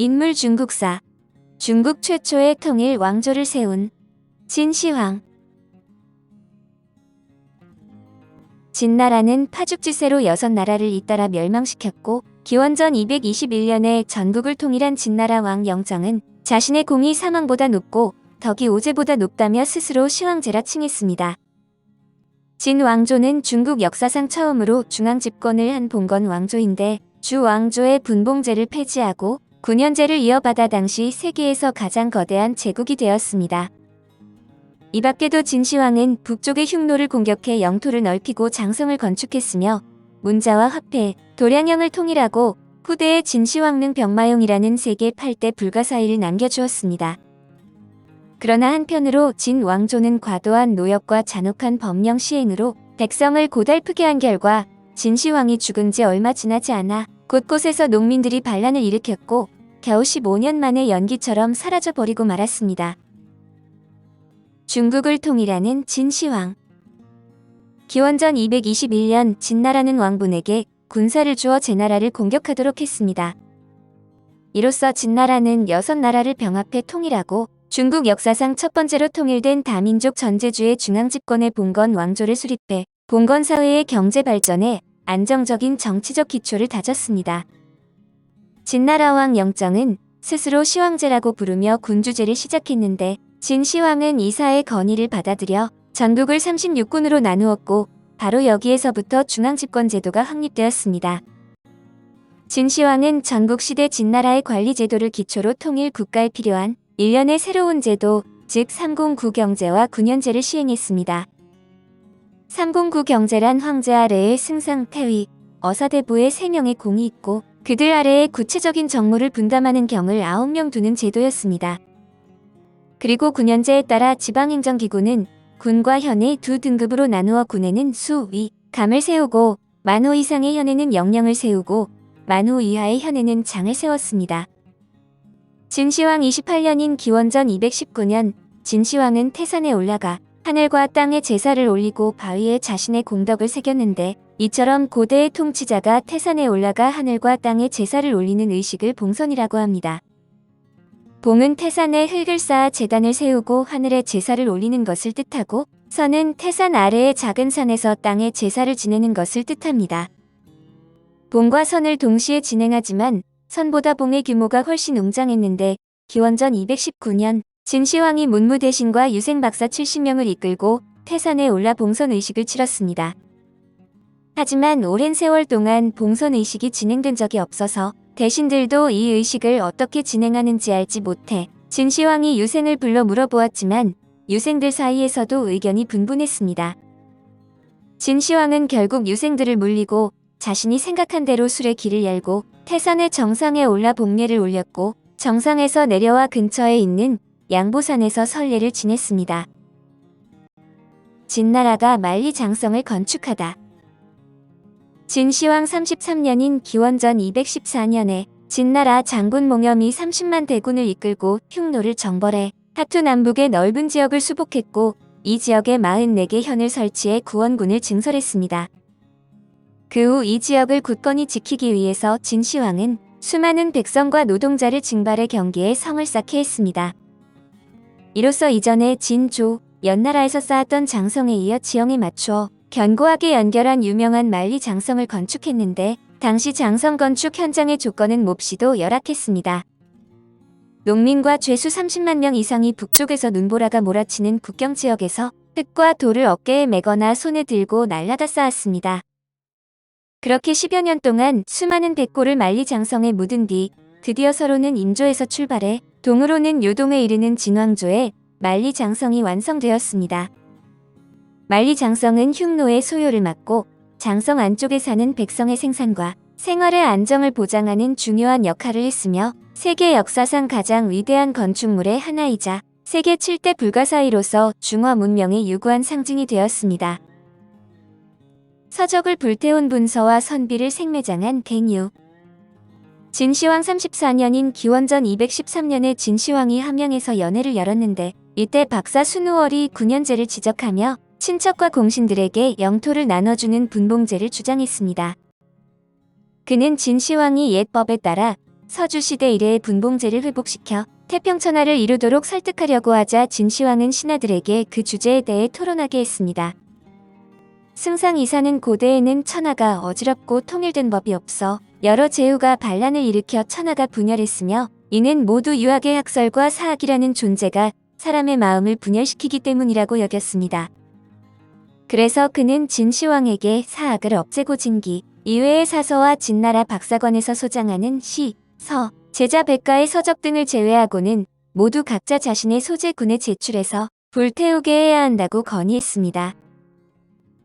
인물 중국사. 중국 최초의 통일 왕조를 세운 진시황. 진나라는 파죽지세로 6나라를 잇따라 멸망시켰고 기원전 221년에 전국을 통일한 진나라 왕 영정은 자신의 공이 사망보다 높고 덕이 오제보다 높다며 스스로 시황제라 칭했습니다. 진 왕조는 중국 역사상 처음으로 중앙집권을 한 봉건 왕조인데 주 왕조의 분봉제를 폐지하고 9년제를 이어받아 당시 세계에서 가장 거대한 제국이 되었습니다. 이 밖에도 진시황은 북쪽의 흉노를 공격해 영토를 넓히고 장성을 건축했으며 문자와 화폐, 도량형을 통일하고 후대에 진시황릉 병마용이라는 세계 8대 불가사의를 남겨주었습니다. 그러나 한편으로 진 왕조는 과도한 노역과 잔혹한 법령 시행으로 백성을 고달프게 한 결과 진시황이 죽은 지 얼마 지나지 않아 곳곳에서 농민들이 반란을 일으켰고 겨우 15년 만에 연기처럼 사라져버리고 말았습니다. 중국을 통일하는 진시황. 기원전 221년 진나라는 왕분에게 군사를 주어 제나라를 공격하도록 했습니다. 이로써 진나라는 6나라를 병합해 통일하고 중국 역사상 첫 번째로 통일된 다민족 전제주의 중앙집권의 봉건 왕조를 수립해 봉건 사회의 경제 발전에 안정적인 정치적 기초를 다졌습니다. 진나라 왕 영정은 스스로 시황제라고 부르며 군주제를 시작했는데 진시황은 이사의 건의를 받아들여 전국을 36군으로 나누었고 바로 여기에서부터 중앙집권 제도가 확립되었습니다. 진시황은 전국시대 진나라의 관리제도를 기초로 통일 국가에 필요한 일련의 새로운 제도, 즉 309 경제와 9년제를 시행했습니다. 309 경제란 황제 아래에 승상, 태위, 어사대부에 3명의 공이 있고 그들 아래에 구체적인 정무를 분담하는 경을 9명 두는 제도였습니다. 그리고 9년제에 따라 지방행정기구는 군과 현의 두 등급으로 나누어 군에는 수, 위, 감을 세우고 만호 이상의 현에는 영령을 세우고 만호 이하의 현에는 장을 세웠습니다. 진시황 28년인 기원전 219년 진시황은 태산에 올라가 하늘과 땅에 제사를 올리고 바위에 자신의 공덕을 새겼는데 이처럼 고대의 통치자가 태산에 올라가 하늘과 땅에 제사를 올리는 의식을 봉선이라고 합니다. 봉은 태산에 흙을 쌓아 제단을 세우고 하늘에 제사를 올리는 것을 뜻하고 선은 태산 아래의 작은 산에서 땅에 제사를 지내는 것을 뜻합니다. 봉과 선을 동시에 진행하지만 선보다 봉의 규모가 훨씬 웅장했는데 기원전 219년 진시황이 문무대신과 유생박사 70명을 이끌고 태산에 올라 봉선 의식을 치렀습니다. 하지만 오랜 세월 동안 봉선 의식이 진행된 적이 없어서 대신들도 이 의식을 어떻게 진행하는지 알지 못해 진시황이 유생을 불러 물어보았지만 유생들 사이에서도 의견이 분분했습니다. 진시황은 결국 유생들을 물리고 자신이 생각한 대로 술의 길을 열고 태산의 정상에 올라 봉례를 올렸고 정상에서 내려와 근처에 있는 양보산에서 설례를 지냈습니다. 진나라가 만리장성을 건축하다. 진시황 33년인 기원전 214년에 진나라 장군 몽염이 30만 대군을 이끌고 흉노를 정벌해 하투 남북의 넓은 지역을 수복했고 이 지역에 44개 현을 설치해 구원군을 증설했습니다. 그 후 이 지역을 굳건히 지키기 위해서 진시황은 수많은 백성과 노동자를 징발해 경기에 성을 쌓게 했습니다. 이로써 이전에 진, 조, 연나라에서 쌓았던 장성에 이어 지형에 맞추어 견고하게 연결한 유명한 만리장성을 건축했는데 당시 장성 건축 현장의 조건은 몹시도 열악했습니다. 농민과 죄수 30만 명 이상이 북쪽에서 눈보라가 몰아치는 국경지역에서 흙과 돌을 어깨에 메거나 손에 들고 날라다 쌓았습니다. 그렇게 10여 년 동안 수많은 백골을 만리장성에 묻은 뒤 드디어 서로는 임조에서 출발해 동으로는 요동에 이르는 진왕조에 만리장성이 완성되었습니다. 만리장성은 흉노의 소요를 막고 장성 안쪽에 사는 백성의 생산과 생활의 안정을 보장하는 중요한 역할을 했으며 세계 역사상 가장 위대한 건축물의 하나이자 세계 7대 불가사의로서 중화 문명의 유구한 상징이 되었습니다. 서적을 불태운 분서와 선비를 생매장한 갱유. 진시황 34년인 기원전 213년에 진시황이 함양에서 연회를 열었는데 이때 박사 순우월이 9년제를 지적하며 친척과 공신들에게 영토를 나눠주는 분봉제를 주장했습니다. 그는 진시황이 옛 법에 따라 서주시대 이래의 분봉제를 회복시켜 태평천하를 이루도록 설득하려고 하자 진시황은 신하들에게 그 주제에 대해 토론하게 했습니다. 승상이사는 고대에는 천하가 어지럽고 통일된 법이 없어 여러 제후가 반란을 일으켜 천하가 분열했으며 이는 모두 유학의 학설과 사학이라는 존재가 사람의 마음을 분열시키기 때문이라고 여겼습니다. 그래서 그는 진시황에게 사학을 없애고 진기 이외의 사서와 진나라 박사관에서 소장하는 시, 서, 제자 백가의 서적 등을 제외하고는 모두 각자 자신의 소재군에 제출해서 불태우게 해야 한다고 건의했습니다.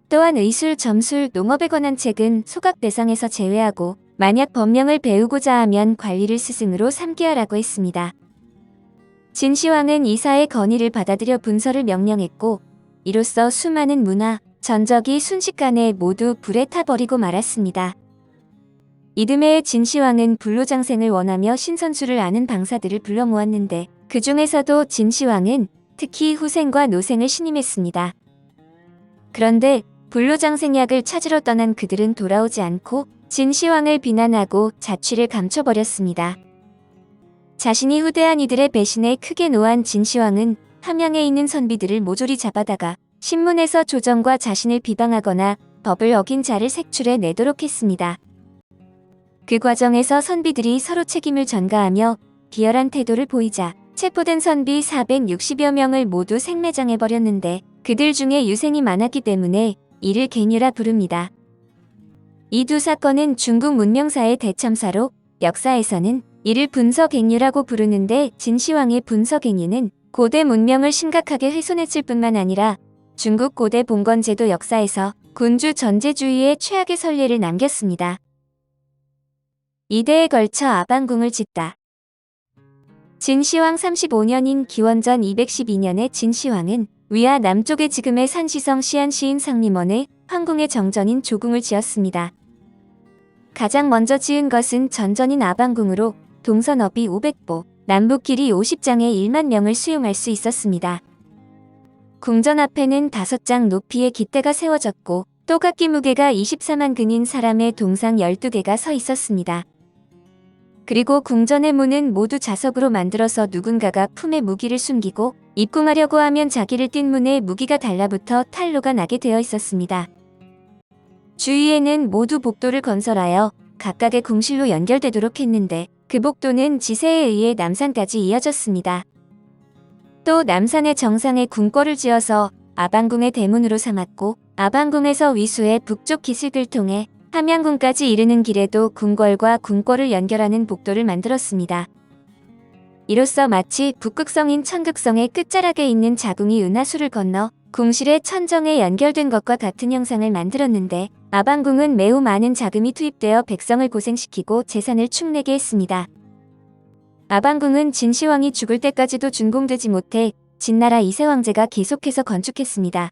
또한 의술, 점술, 농업에 관한 책은 소각 대상에서 제외하고 만약 법령을 배우고자 하면 관리를 스승으로 삼게 하라고 했습니다. 진시황은 이사의 건의를 받아들여 분서를 명령했고 이로써 수많은 문화, 전적이 순식간에 모두 불에 타버리고 말았습니다. 이듬해 진시황은 불로장생을 원하며 신선수를 아는 방사들을 불러 모았는데 그 중에서도 진시황은 특히 후생과 노생을 신임했습니다. 그런데 불로장생약을 찾으러 떠난 그들은 돌아오지 않고 진시황을 비난하고 자취를 감춰버렸습니다. 자신이 후대한 이들의 배신에 크게 노한 진시황은 함양에 있는 선비들을 모조리 잡아다가 신문에서 조정과 자신을 비방하거나 법을 어긴 자를 색출해 내도록 했습니다. 그 과정에서 선비들이 서로 책임을 전가하며 비열한 태도를 보이자 체포된 선비 460여 명을 모두 생매장해버렸는데 그들 중에 유생이 많았기 때문에 이를 갱유라 부릅니다. 이 두 사건은 중국 문명사의 대참사로 역사에서는 이를 분서갱유라고 부르는데 진시황의 분서갱유는 고대 문명을 심각하게 훼손했을 뿐만 아니라 중국 고대 봉건제도 역사에서 군주 전제주의의 최악의 선례를 남겼습니다. 이대에 걸쳐 아방궁을 짓다. 진시황 35년인 기원전 212년에 진시황은 위아 남쪽의 지금의 산시성 시안시인 상림원에 황궁의 정전인 조궁을 지었습니다. 가장 먼저 지은 것은 전전인 아방궁으로 동서너비 500보, 남북 길이 50장의 1만 명을 수용할 수 있었습니다. 궁전 앞에는 5장 높이의 깃대가 세워졌고 또각기 무게가 24만 근인 사람의 동상 12개가 서 있었습니다. 그리고 궁전의 문은 모두 자석으로 만들어서 누군가가 품에 무기를 숨기고 입궁하려고 하면 자기를 띈 문에 무기가 달라붙어 탈로가 나게 되어 있었습니다. 주위에는 모두 복도를 건설하여 각각의 궁실로 연결되도록 했는데 그 복도는 지세에 의해 남산까지 이어졌습니다. 또 남산의 정상에 궁궐을 지어서 아방궁의 대문으로 삼았고 아방궁에서 위수의 북쪽 기슭을 통해 함양궁까지 이르는 길에도 궁궐과 궁궐을 연결하는 복도를 만들었습니다. 이로써 마치 북극성인 천극성의 끝자락에 있는 자궁이 은하수를 건너 궁실의 천정에 연결된 것과 같은 형상을 만들었는데 아방궁은 매우 많은 자금이 투입되어 백성을 고생시키고 재산을 축내게 했습니다. 아방궁은 진시황이 죽을 때까지도 준공되지 못해 진나라 2세 황제가 계속해서 건축했습니다.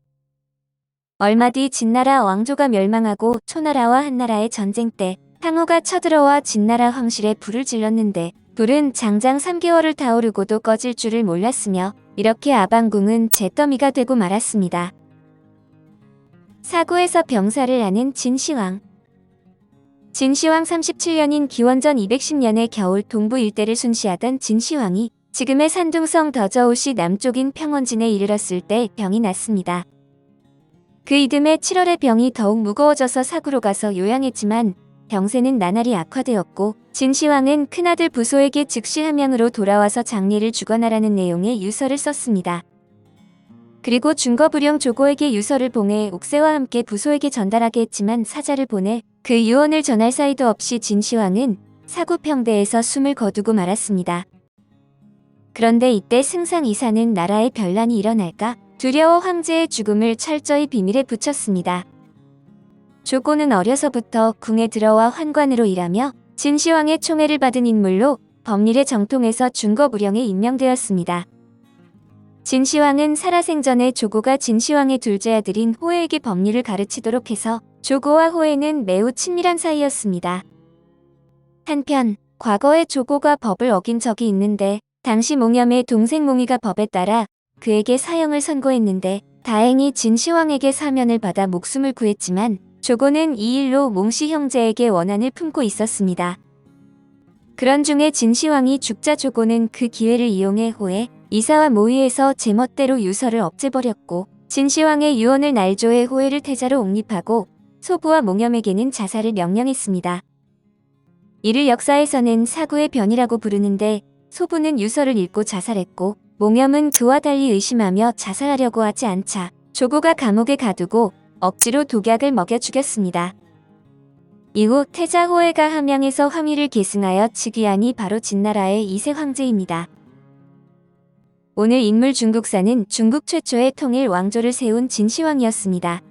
얼마 뒤 진나라 왕조가 멸망하고 초나라와 한나라의 전쟁 때 항우가 쳐들어와 진나라 황실에 불을 질렀는데 불은 장장 3개월을 타오르고도 꺼질 줄을 몰랐으며 이렇게 아방궁은 잿더미가 되고 말았습니다. 사구에서 병사를 아는 진시황. 진시황 37년인 기원전 210년의 겨울 동부 일대를 순시하던 진시황이 지금의 산둥성 더저우시 남쪽인 평원진에 이르렀을 때 병이 났습니다. 그 이듬해 7월에 병이 더욱 무거워져서 사구로 가서 요양했지만 병세는 나날이 악화되었고 진시황은 큰아들 부소에게 즉시 함양으로 돌아와서 장례를 주관하라는 내용의 유서를 썼습니다. 그리고 중거부령 조고에게 유서를 봉해 옥새와 함께 부소에게 전달하게 했지만 사자를 보내 그 유언을 전할 사이도 없이 진시황은 사구평대에서 숨을 거두고 말았습니다. 그런데 이때 승상 이사는 나라에 변란이 일어날까 두려워 황제의 죽음을 철저히 비밀에 붙였습니다. 조고는 어려서부터 궁에 들어와 환관으로 일하며 진시황의 총애를 받은 인물로 법률의 정통에서 중거부령에 임명되었습니다. 진시황은 살아생전에 조고가 진시황의 둘째 아들인 호해에게 법률을 가르치도록 해서 조고와 호해는 매우 친밀한 사이였습니다. 한편 과거에 조고가 법을 어긴 적이 있는데 당시 몽염의 동생 몽이가 법에 따라 그에게 사형을 선고했는데 다행히 진시황에게 사면을 받아 목숨을 구했지만 조고는 이 일로 몽씨 형제에게 원한을 품고 있었습니다. 그런 중에 진시황이 죽자 조고는 그 기회를 이용해 호에, 이사와 모의해서 제멋대로 유서를 없애버렸고 진시황의 유언을 날조해 호해를 태자로 옹립하고 소부와 몽염에게는 자살을 명령했습니다. 이를 역사에서는 사구의 변이라고 부르는데 소부는 유서를 읽고 자살했고 몽염은 그와 달리 의심하며 자살하려고 하지 않자 조고가 감옥에 가두고 억지로 독약을 먹여 죽였습니다. 이후 태자 호해가 함양에서 황위를 계승하여 즉위하니 바로 진나라의 2세 황제입니다. 오늘 인물 중국사는 중국 최초의 통일 왕조를 세운 진시황이었습니다.